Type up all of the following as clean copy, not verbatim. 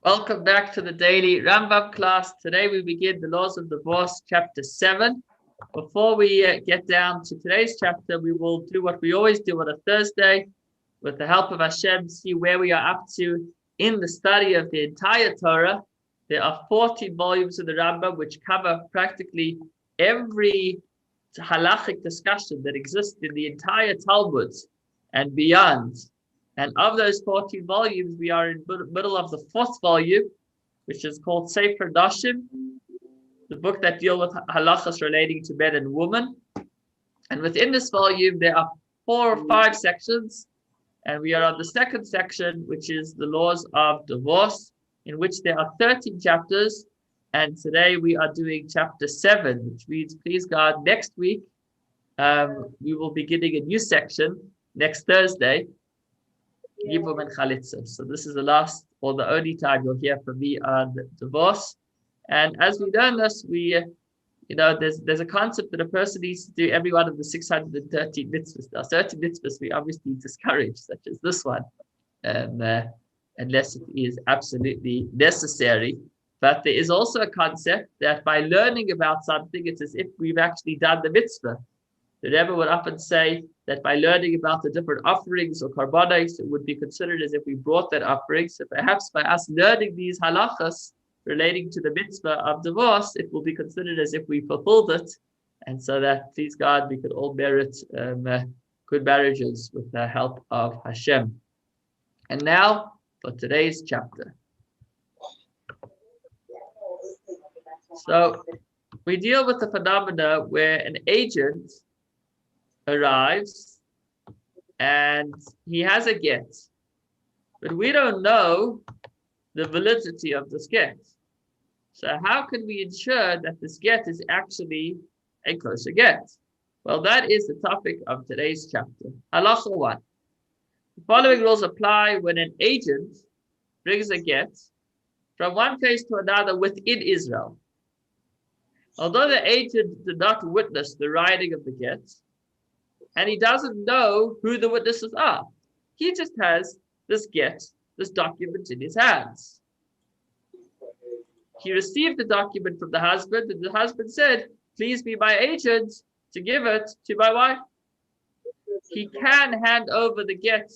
Welcome back to the daily Rambam class. Today we begin the laws of divorce, chapter 7. Before we get down to today's chapter, we will do what we always do on a Thursday. With the help of Hashem, see where we are up to in the study of the entire Torah. There are 14 volumes of the Rambam which cover practically every halachic discussion that exists in the entire Talmud and beyond. And of those 14 volumes, we are in the middle of the fourth volume, which is called Sefer Nashim, the book that deals with halachas relating to men and women. And within this volume, there are 4 or 5 sections. And we are on the second section, which is the laws of divorce, in which there are 13 chapters. And today we are doing chapter 7, which means, please God, next week, we will be beginning a new section next Thursday. Yibum and Chalitza. So this is the last or the only time you'll hear from me on divorce. And as we learn this, there's a concept that a person needs to do every one of the 613 mitzvahs. Now, certain mitzvahs we obviously discourage, such as this one, unless it is absolutely necessary. But there is also a concept that by learning about something, it's as if we've actually done the mitzvah. The Rebbe would often say that by learning about the different offerings or karbanos, it would be considered as if we brought that offering. So perhaps by us learning these halachas relating to the mitzvah of divorce, it will be considered as if we fulfilled it. And so that, please God, we could all merit good marriages with the help of Hashem. And now for today's chapter. So we deal with the phenomena where an agent arrives and he has a get, but we don't know the validity of this get. So how can we ensure that this get is actually a kosher get? Well, that is the topic of today's chapter. Halacha 1. The following rules apply when an agent brings a get from one place to another within Israel. Although the agent did not witness the writing of the get, and he doesn't know who the witnesses are, he just has this get, this document in his hands. He received the document from the husband, and the husband said, please be my agent to give it to my wife. He can hand over the get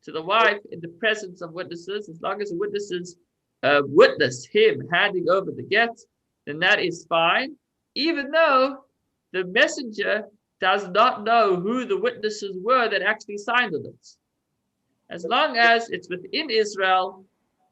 to the wife in the presence of witnesses. As long as the witnesses witness him handing over the get, then that is fine, even though the messenger does not know who the witnesses were that actually signed on it. As long as it's within Israel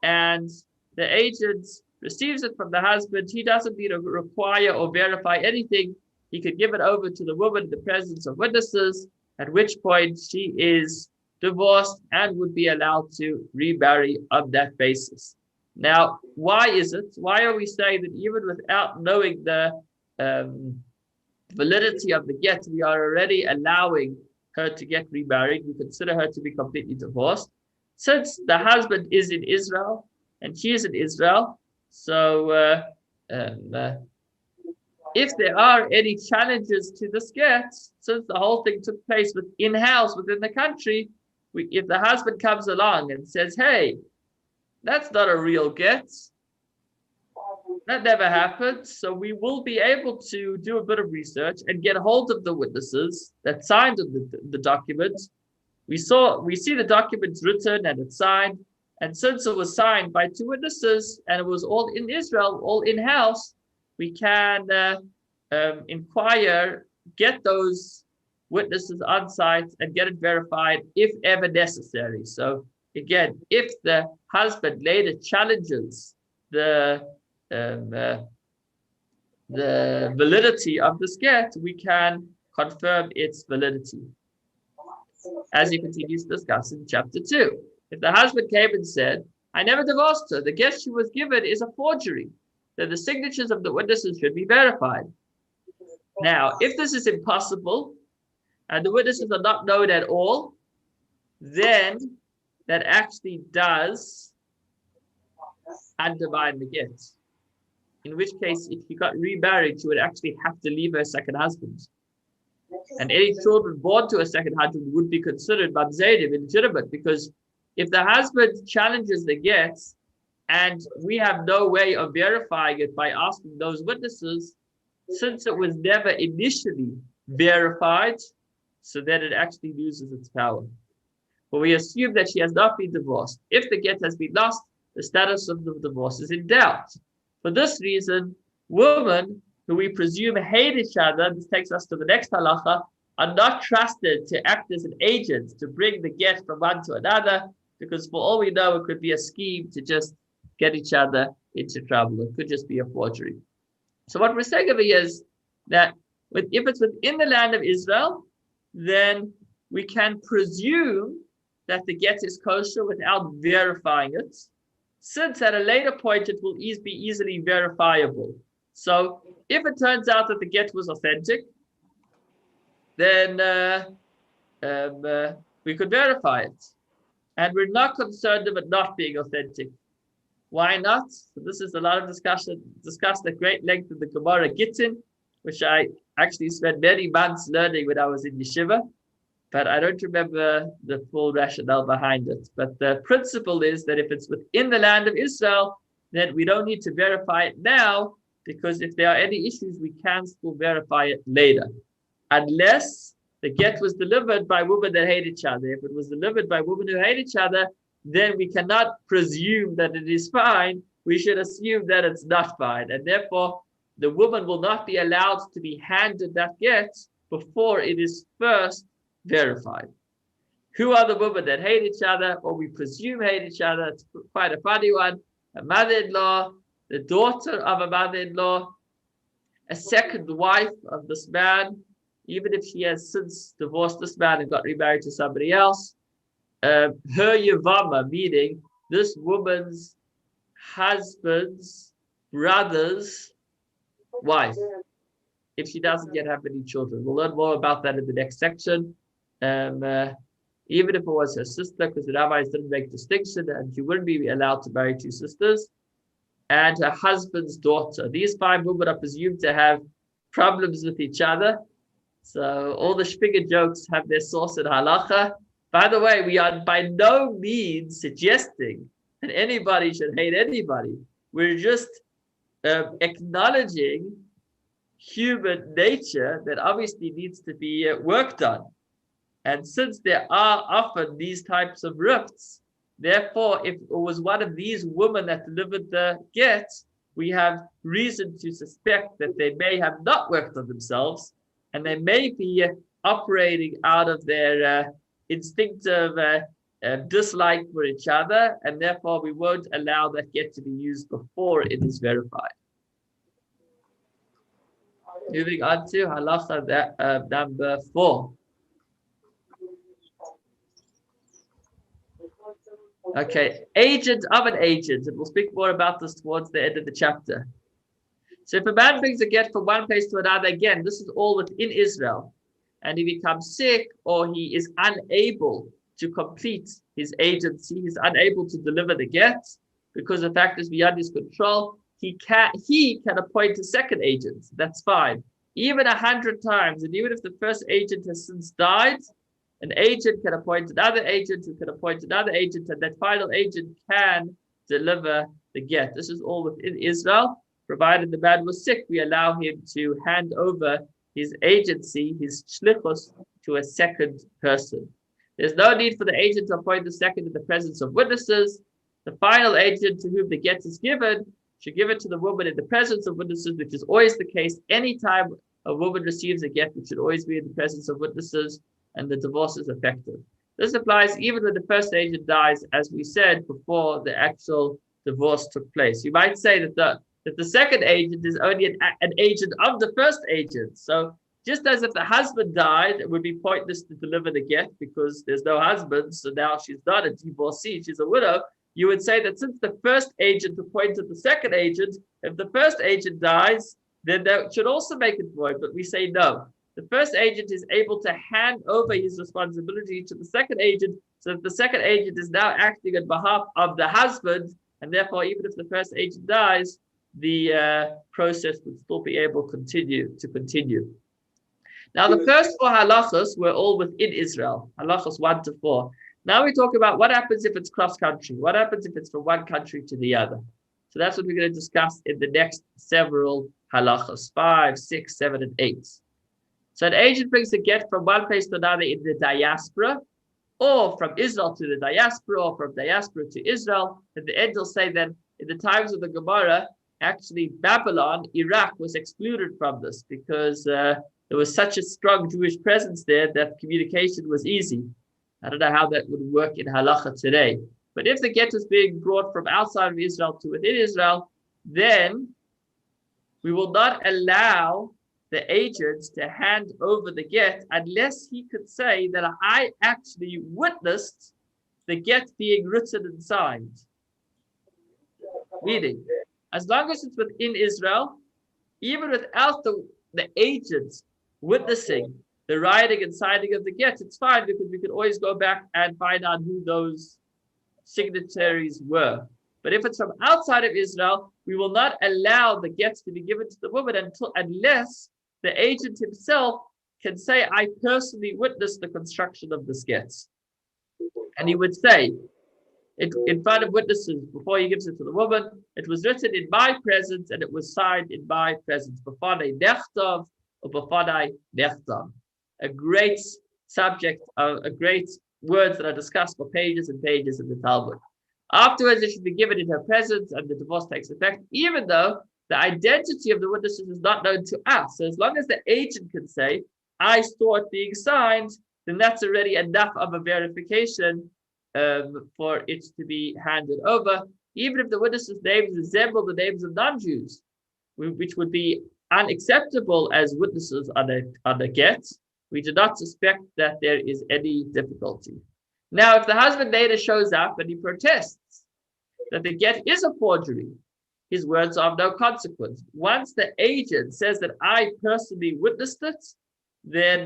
and the agent receives it from the husband, he doesn't need to require or verify anything. He could give it over to the woman in the presence of witnesses, at which point she is divorced and would be allowed to remarry on that basis. Now, why is it? Why are we saying that even without knowing the validity of the get, we are already allowing her to get remarried? We consider her to be completely divorced. Since the husband is in Israel and she is in Israel, so if there are any challenges to this get, since the whole thing took place in-house within the country, if the husband comes along and says, hey, that's not a real get, that never happened, so we will be able to do a bit of research and get a hold of the witnesses that signed the document. We see the documents written and it's signed, and since it was signed by 2 witnesses and it was all in Israel, all in-house, we can inquire, get those witnesses on site and get it verified if ever necessary. So again, if the husband later challenges the validity of this get, we can confirm its validity, as he continues to discuss in chapter 2. If the husband came and said, I never divorced her, the get she was given is a forgery, then the signatures of the witnesses should be verified. Now, if this is impossible and the witnesses are not known at all, then that actually does undermine the get. In which case, if she got remarried, she would actually have to leave her second husband. And any children born to a second husband would be considered mamzerim, illegitimate, because if the husband challenges the get and we have no way of verifying it by asking those witnesses, since it was never initially verified, so that it actually loses its power. But we assume that she has not been divorced. If the get has been lost, the status of the divorce is in doubt. For this reason, women who we presume hate each other, this takes us to the next halacha, are not trusted to act as an agent to bring the get from one to another, because for all we know, it could be a scheme to just get each other into trouble. It could just be a forgery. So what we're saying over here is that if it's within the land of Israel, then we can presume that the get is kosher without verifying it, since at a later point it will be easily verifiable. So if it turns out that the get was authentic, then we could verify it. And we're not concerned of it not being authentic. Why not? So this is a lot of discussed at great length in the Gemara Gittin, which I actually spent many months learning when I was in yeshiva, but I don't remember the full rationale behind it. But the principle is that if it's within the land of Israel, then we don't need to verify it now, because if there are any issues, we can still verify it later. Unless the get was delivered by women that hate each other. If it was delivered by women who hate each other, then we cannot presume that it is fine. We should assume that it's not fine. And therefore, the woman will not be allowed to be handed that get before it is first verified. Who are the women that hate each other, or we presume hate each other? It's quite a funny one. A mother-in-law, the daughter of a mother-in-law, a second wife of this man, even if she has since divorced this man and got remarried to somebody else. Her Yavama, meaning this woman's husband's brother's wife, if she doesn't yet have any children. We'll learn more about that in the next section. Even if it was her sister, because the rabbis didn't make distinction, and she wouldn't be allowed to marry two sisters, and her husband's daughter. These 5 women are presumed to have problems with each other. So all the shpiga jokes have their source in halacha. By the way, we are by no means suggesting that anybody should hate anybody. We're just acknowledging human nature that obviously needs to be worked on. And since there are often these types of rifts, therefore, if it was one of these women that delivered the get, we have reason to suspect that they may have not worked on themselves, and they may be operating out of their instinctive dislike for each other, and therefore we won't allow that get to be used before it is verified. Moving on to halacha number 4. Okay, agent of an agent, and we'll speak more about this towards the end of the chapter. So if a man brings a get from one place to another, again, this is all within Israel, and he becomes sick or he is unable to complete his agency, he's unable to deliver the get because the fact is beyond his control, he can appoint a second agent. That's fine. Even 100 times, and even if the first agent has since died, an agent can appoint another agent who can appoint another agent, and that final agent can deliver the get. This is all within Israel. Provided the man was sick, we allow him to hand over his agency, his shlichus, to a second person. There's no need for the agent to appoint the second in the presence of witnesses. The final agent to whom the get is given should give it to the woman in the presence of witnesses, which is always the case. Anytime a woman receives a get, it should always be in the presence of witnesses, and the divorce is effective. This applies even when the first agent dies, as we said before the actual divorce took place. You might say that the second agent is only an agent of the first agent. So just as if the husband died, it would be pointless to deliver the get because there's no husband, so now she's not a divorcee, she's a widow. You would say that since the first agent appointed the second agent, if the first agent dies, then that should also make it void. But we say no. The first agent is able to hand over his responsibility to the second agent, so that the second agent is now acting on behalf of the husband, and therefore, even if the first agent dies, the process would still be able to continue. Now, the first 4 halachas were all within Israel, halachas 1 to 4. Now we talk about what happens if it's cross-country. What happens if it's from one country to the other? So that's what we're going to discuss in the next several halachas, 5, 6, 7, and 8. So an agent brings a get from one place to another in the diaspora, or from Israel to the diaspora, or from diaspora to Israel. At the end, they'll say that in the times of the Gemara, actually Babylon, Iraq, was excluded from this because there was such a strong Jewish presence there that communication was easy. I don't know how that would work in halacha today. But if the get is being brought from outside of Israel to within Israel, then we will not allow the agents to hand over the get unless he could say that I actually witnessed the get being written and signed. Meaning, as long as it's within Israel, even without the agents witnessing the writing and signing of the get, it's fine because we can always go back and find out who those signatories were. But if it's from outside of Israel, we will not allow the gets to be given to the woman unless the agent himself can say, I personally witnessed the construction of this get. And he would say, in front of witnesses, before he gives it to the woman, it was written in my presence and it was signed in my presence. B'fanei nechtav or b'fanei nechtam. A great subject, a great words that are discussed for pages and pages in the Talmud. Afterwards, it should be given in her presence and the divorce takes effect, even though the identity of the witnesses is not known to us. So as long as the agent can say, I saw it being signed, then that's already enough of a verification for it to be handed over, even if the witnesses' names resemble the names of non-Jews, which would be unacceptable as witnesses on the get. We do not suspect that there is any difficulty. Now, if the husband later shows up and he protests that the get is a forgery, his words are of no consequence. Once the agent says that I personally witnessed it, then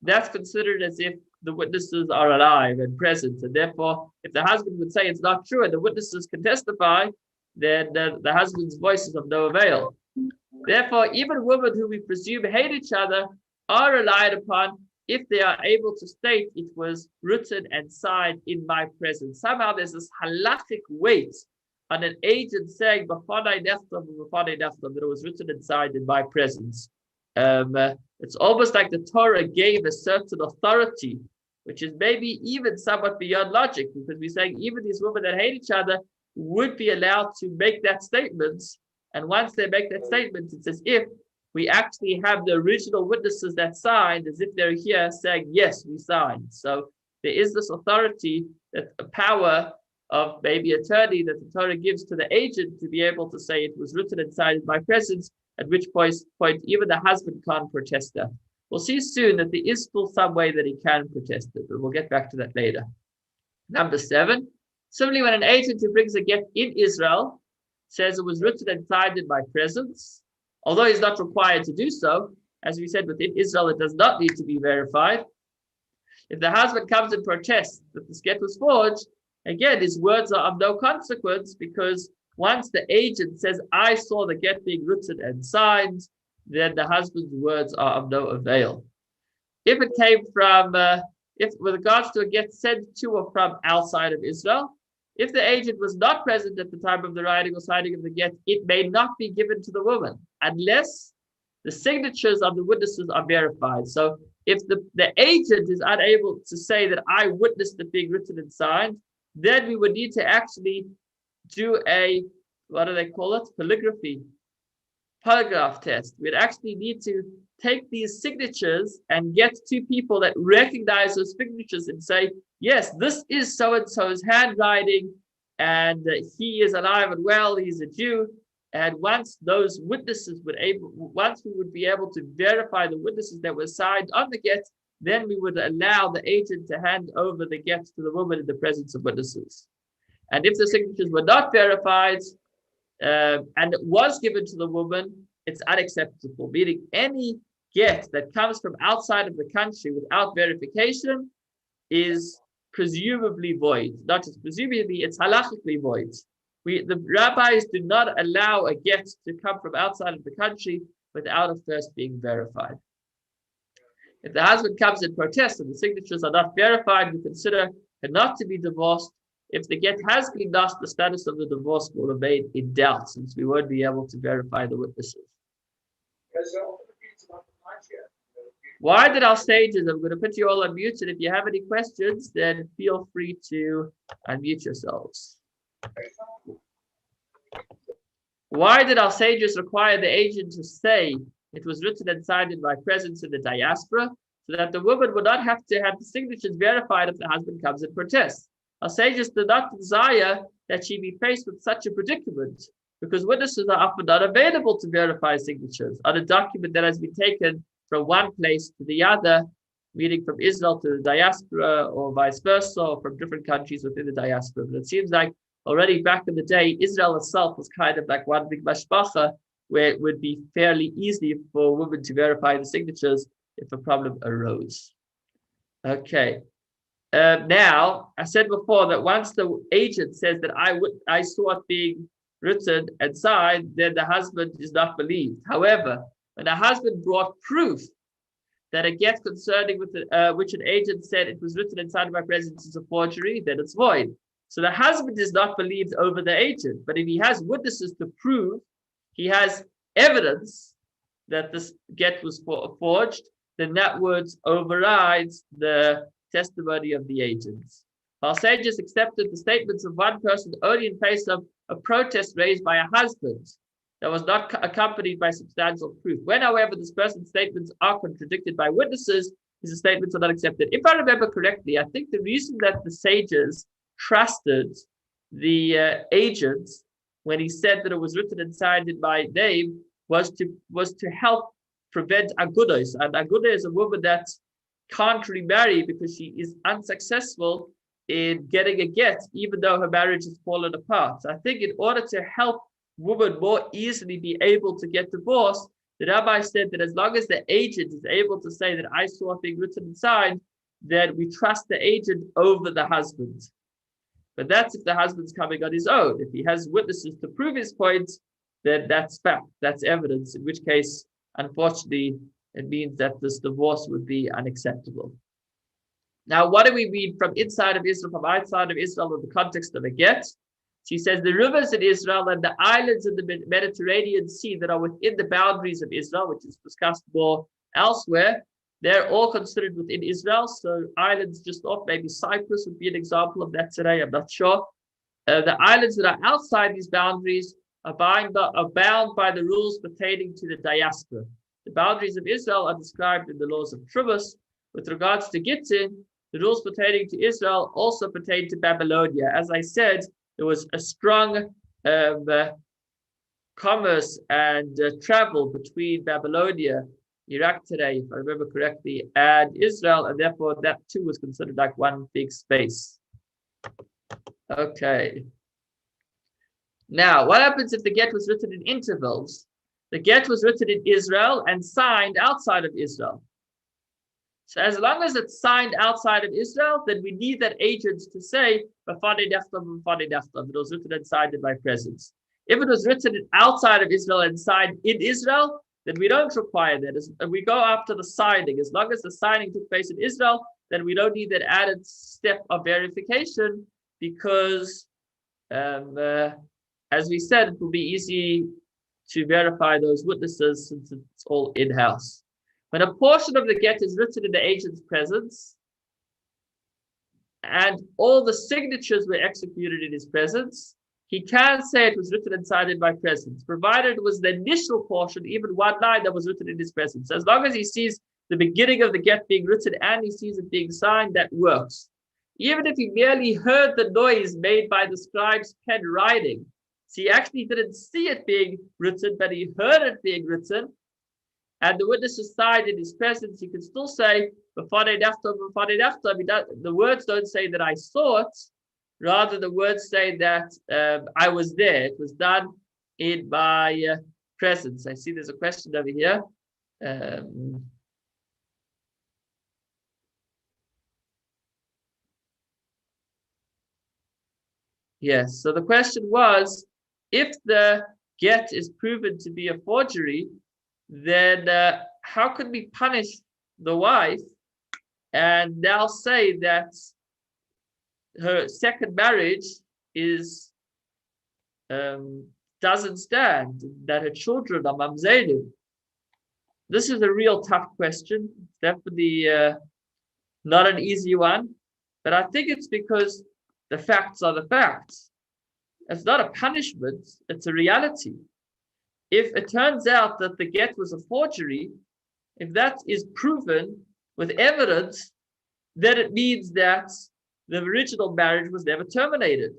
that's considered as if the witnesses are alive and present. And therefore, if the husband would say it's not true and the witnesses can testify, then the husband's voice is of no avail. Therefore, even women who we presume hate each other are relied upon if they are able to state it was written and signed in my presence. Somehow there's this halakhic weight on an agent saying that it was written and signed in my presence. It's almost like the Torah gave a certain authority, which is maybe even somewhat beyond logic, because we're saying even these women that hate each other would be allowed to make that statement. And once they make that statement, it's as if we actually have the original witnesses that signed, as if they're here saying, yes, we signed. So there is this authority, that a power of maybe attorney that the Torah gives to the agent to be able to say it was written and signed in my presence, at which point even the husband can't protest that. We'll see soon that there is still some way that he can protest it, but we'll get back to that later. Number 7, similarly, when an agent who brings a get in Israel says it was written and signed in my presence, although he's not required to do so, as we said, within Israel, it does not need to be verified. If the husband comes and protests that this get was forged, again, his words are of no consequence, because once the agent says, I saw the get being written and signed, then the husband's words are of no avail. If it came from, with regards to a get sent to or from outside of Israel, if the agent was not present at the time of the writing or signing of the get, it may not be given to the woman unless the signatures of the witnesses are verified. So if the agent is unable to say that I witnessed it being written and signed, then we would need to actually do a, what do they call it? Polygraph test. We'd actually need to take these signatures and get 2 people that recognize those signatures and say, yes, this is so-and-so's handwriting, and he is alive and well, he's a Jew. And once those witnesses once we would be able to verify the witnesses that were signed on the get, then we would allow the agent to hand over the get to the woman in the presence of witnesses. And if the signatures were not verified, and it was given to the woman, it's unacceptable. Meaning any get that comes from outside of the country without verification is presumably void. Not just presumably, it's halachically void. The rabbis do not allow a get to come from outside of the country without it first being verified. If the husband comes and protests and the signatures are not verified, we consider and not to be divorced. If the get has been lost, the status of the divorce will remain in doubt, since we won't be able to verify the witnesses. Why did our sages? I'm going to put you all on mute, and if you have any questions, then feel free to unmute yourselves. Why did our sages require the agent to say it was written and signed in my presence in the diaspora, so that the woman would not have to have the signatures verified if the husband comes and protests? Our sages did not desire that she be faced with such a predicament, because witnesses are often not available to verify signatures on a document that has been taken from one place to the other, meaning from Israel to the diaspora, or vice versa, or from different countries within the diaspora. But it seems like already back in the day, Israel itself was kind of like one big mashpacha, where it would be fairly easy for a woman to verify the signatures if a problem arose. Okay. Now, I said before that once the agent says that I saw it being written and signed, then the husband is not believed. However, when the husband brought proof that a get concerning with which an agent said it was written and signed by presence is a forgery, then it's void. So the husband is not believed over the agent. But if he has witnesses to prove, he has evidence that this get was forged, then that word overrides the testimony of the agents. Our sages accepted the statements of one person only in face of a protest raised by a husband that was not accompanied by substantial proof. When, however, this person's statements are contradicted by witnesses, his statements are not accepted. If I remember correctly, I think the reason that the sages trusted the agents when he said that it was written and signed in my name was to help prevent agudos. And aguda is a woman that can't remarry because she is unsuccessful in getting a get, even though her marriage has fallen apart. So I think in order to help women more easily be able to get divorced, the rabbi said that as long as the agent is able to say that I saw a thing written and signed, then we trust the agent over the husband. But that's if the husband's coming on his own. If he has witnesses to prove his point, then that's fact, that's evidence, in which case, unfortunately, it means that this divorce would be unacceptable. Now, what do we mean from inside of Israel, from outside of Israel, in the context of a get? She says the rivers in Israel and the islands in the Mediterranean Sea that are within the boundaries of Israel, which is discussed more elsewhere, they're all considered within Israel. So islands just off, maybe Cyprus would be an example of that today, I'm not sure. The islands that are outside these boundaries are bound by the rules pertaining to the diaspora. The boundaries of Israel are described in the laws of Trubus. With regards to Gittin, the rules pertaining to Israel also pertain to Babylonia. As I said, there was a strong commerce and travel between Babylonia, Iraq today, if I remember correctly, and Israel, and therefore that too was considered like one big space. Okay. Now, what happens if the get was written in intervals? The get was written in Israel and signed outside of Israel. So as long as it's signed outside of Israel, then we need that agent to say, it was written and signed in my presence. If it was written outside of Israel and signed in Israel, then we don't require that. We go after the signing. As long as the signing took place in Israel, then we don't need that added step of verification, because as we said, it will be easy to verify those witnesses since it's all in-house. When a portion of the get is written in the agent's presence and all the signatures were executed in his presence, he can say it was written and signed in my presence, provided it was the initial portion, even one line that was written in his presence. As long as he sees the beginning of the get being written and he sees it being signed, that works. Even if he merely heard the noise made by the scribe's pen writing, so he actually didn't see it being written, but he heard it being written, and the witness is signed in his presence, he can still say, the words don't say that I saw it, rather the words say that I was there. It was done in my presence. I see there's a question over here. Yes, so the question was, if the get is proven to be a forgery, then how could we punish the wife and now say that her second marriage is doesn't stand, that her children are mamzerim. This is a real tough question. Definitely not an easy one, but I think it's because the facts are the facts. It's not a punishment, it's a reality. If it turns out that the get was a forgery, if that is proven with evidence, then it means that the original marriage was never terminated.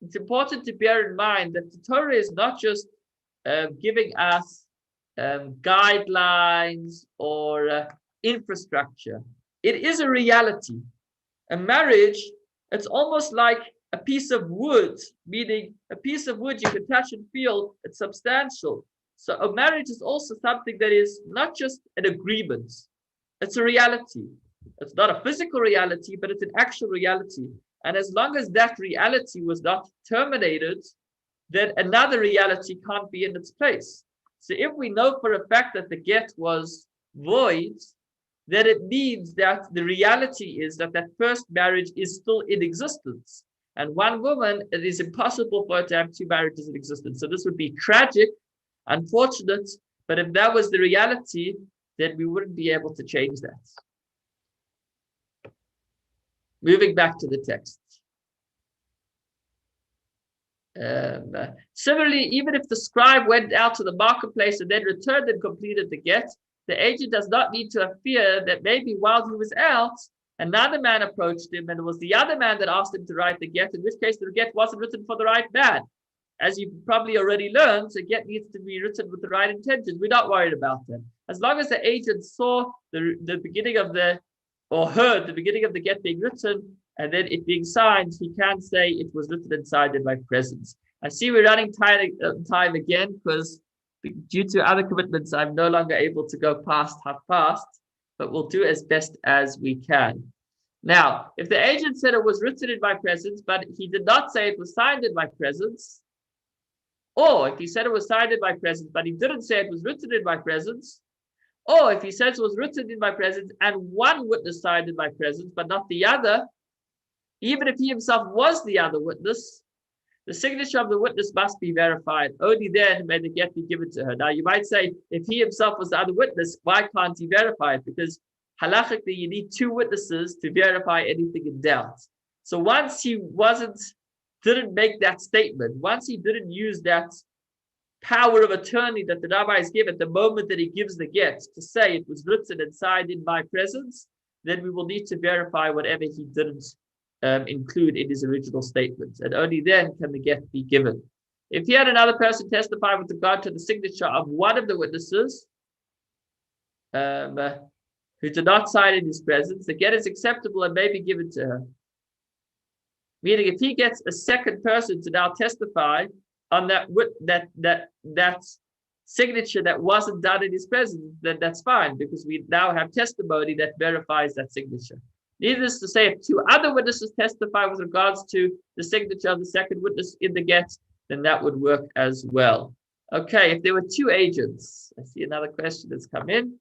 It's important to bear in mind that the Torah is not just giving us guidelines or infrastructure. It is a reality. A marriage, it's almost like a piece of wood, meaning a piece of wood you can touch and feel, it's substantial. So a marriage is also something that is not just an agreement, it's a reality. It's not a physical reality, but it's an actual reality. And as long as that reality was not terminated, then another reality can't be in its place. So if we know for a fact that the get was void, then it means that the reality is that that first marriage is still in existence. And one woman, it is impossible for her to have two marriages in existence. So this would be tragic, unfortunate, but if that was the reality, then we wouldn't be able to change that. Moving back to the text. Similarly, even if the scribe went out to the marketplace and then returned and completed the get, the agent does not need to fear that maybe while he was out, another man approached him and it was the other man that asked him to write the get, in which case the get wasn't written for the right man. As you've probably already learned, the get needs to be written with the right intentions. We're not worried about that. As long as the agent saw the beginning of or heard the beginning of the get being written, and then it being signed, he can say it was written and signed in my presence. I see we're running time again because due to other commitments, I'm no longer able to go past 5:30, but we'll do as best as we can. Now, if the agent said it was written in my presence, but he did not say it was signed in my presence, or if he said it was signed in my presence, but he didn't say it was written in my presence, or if he says it was written in my presence and one witness signed in my presence, but not the other, even if he himself was the other witness, the signature of the witness must be verified. Only then may the get be given to her. Now, you might say, if he himself was the other witness, why can't he verify it? Because halachically, you need two witnesses to verify anything in doubt. So once he didn't make that statement, once he didn't use that power of attorney that the rabbis give at the moment that he gives the get to say it was written and signed in my presence, then we will need to verify whatever he didn't include in his original statement, and only then can the get be given. If he had another person testify with regard to the signature of one of the witnesses who did not sign in his presence, the get is acceptable and may be given to her. Meaning, if he gets a second person to now testify on that signature that wasn't done in his presence, then that's fine, because we now have testimony that verifies that signature. Needless to say, if two other witnesses testify with regards to the signature of the second witness in the get, then that would work as well. Okay, if there were two agents, I see another question that's come in.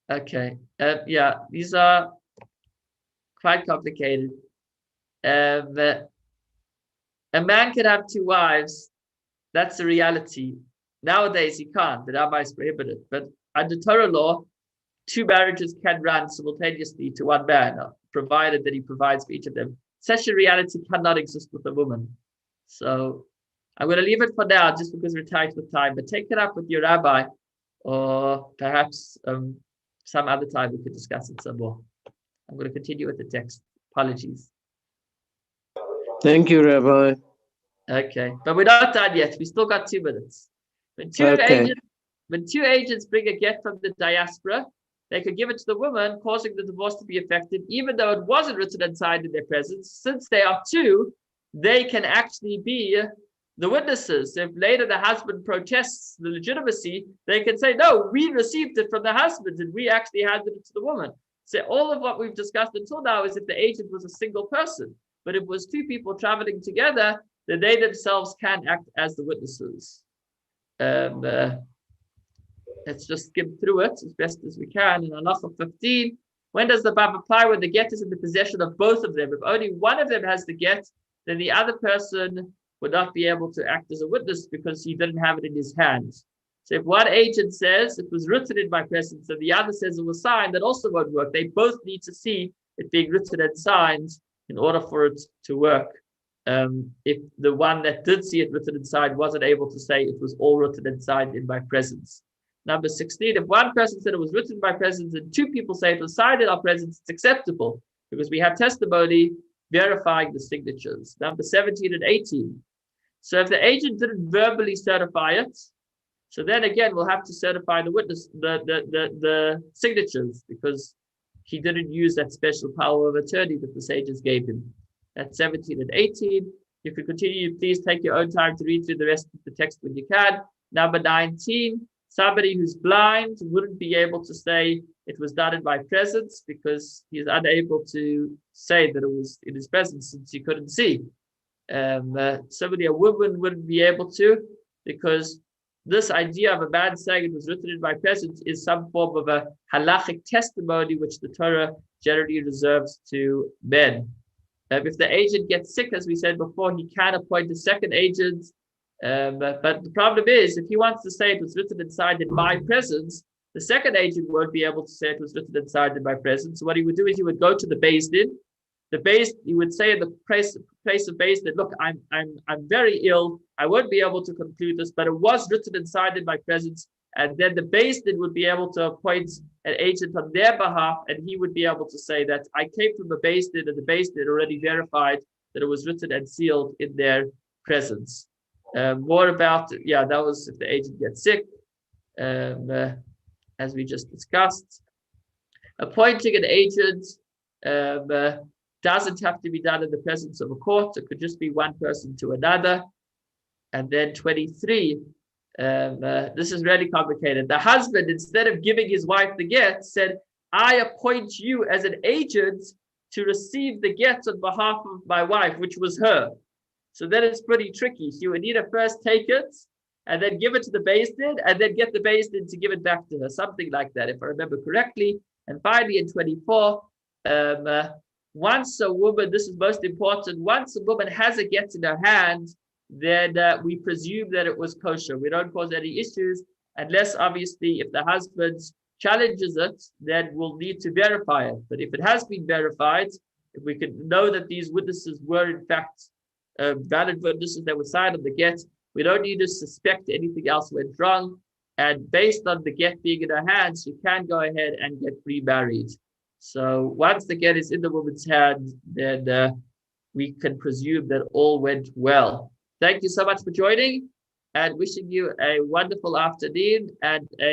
Okay, yeah, these are quite complicated. A man can have two wives. That's the reality. Nowadays, he can't. The rabbi is prohibited. But under Torah law, two marriages can run simultaneously to one man, provided that he provides for each of them. Such a reality cannot exist with a woman. So I'm going to leave it for now, just because we're tight with time. But take it up with your rabbi, or perhaps some other time we could discuss it some more. I'm going to continue with the text. Apologies. Thank you, Rabbi. Okay, but we're not done yet. We still got 2 minutes. When two agents bring a get from the diaspora, they could give it to the woman, causing the divorce to be effective, even though it wasn't written and signed in their presence. Since they are two, they can actually be the witnesses. If later the husband protests the legitimacy, they can say, no, we received it from the husband and we actually handed it to the woman. So all of what we've discussed until now is if the agent was a single person. But if it was two people traveling together, then they themselves can act as the witnesses. Let's just skim through it as best as we can. In Halacha 15, when does the bab apply? When the get is in the possession of both of them. If only one of them has the get, then the other person would not be able to act as a witness because he didn't have it in his hands. So if one agent says it was written in my presence and the other says it was signed, that also won't work. They both need to see it being written and signed in order for it to work. If the one that did see it written and signed wasn't able to say it was all written and signed in my presence. Number 16, if one person said it was written in my presence and two people say it was signed in our presence, it's acceptable because we have testimony verifying the signatures. Number 17 and 18. So if the agent didn't verbally certify it, so then again, we'll have to certify the witness, the signatures, because he didn't use that special power of attorney that the sages gave him. That's 17 and 18. If you continue, please take your own time to read through the rest of the text when you can. Number 19, somebody who's blind wouldn't be able to say it was done in my presence because he's unable to say that it was in his presence since he couldn't see. A woman wouldn't be able to, because this idea of a man saying it was written in my presence is some form of a halachic testimony which the Torah generally reserves to men. If the agent gets sick, as we said before, he can appoint a second agent. But the problem is, if he wants to say it was written and signed in my presence, the second agent won't be able to say it was written and signed in my presence. So what he would do is he would go to the Beis Din. He would say in the place of Beis Din, look, I'm very ill. I won't be able to conclude this, but it was written and signed in my presence. And then the Beis Din would be able to appoint an agent on their behalf, and he would be able to say that I came from the Beis Din, and the Beis Din already verified that it was written and sealed in their presence. More about, that was if the agent gets sick, as we just discussed. Appointing an agent doesn't have to be done in the presence of a court. It could just be one person to another. And then 23, this is really complicated. The husband, instead of giving his wife the get, said, I appoint you as an agent to receive the get on behalf of my wife, which was her. So then it's pretty tricky. She would need to first take it and then give it to the Beis Din and then get the Beis Din to give it back to her, something like that, if I remember correctly. And finally, in 24, once a woman, this is most important, once a woman has a get in her hand, then we presume that it was kosher. We don't cause any issues unless, obviously, if the husband challenges it, then we'll need to verify it. But if it has been verified, if we can know that these witnesses were in fact valid witnesses that were signed on the get, we don't need to suspect anything else went wrong. And based on the get being in her hands, she can go ahead and get remarried. So once the get is in the woman's hand, then we can presume that all went well. Thank you so much for joining and wishing you a wonderful afternoon and a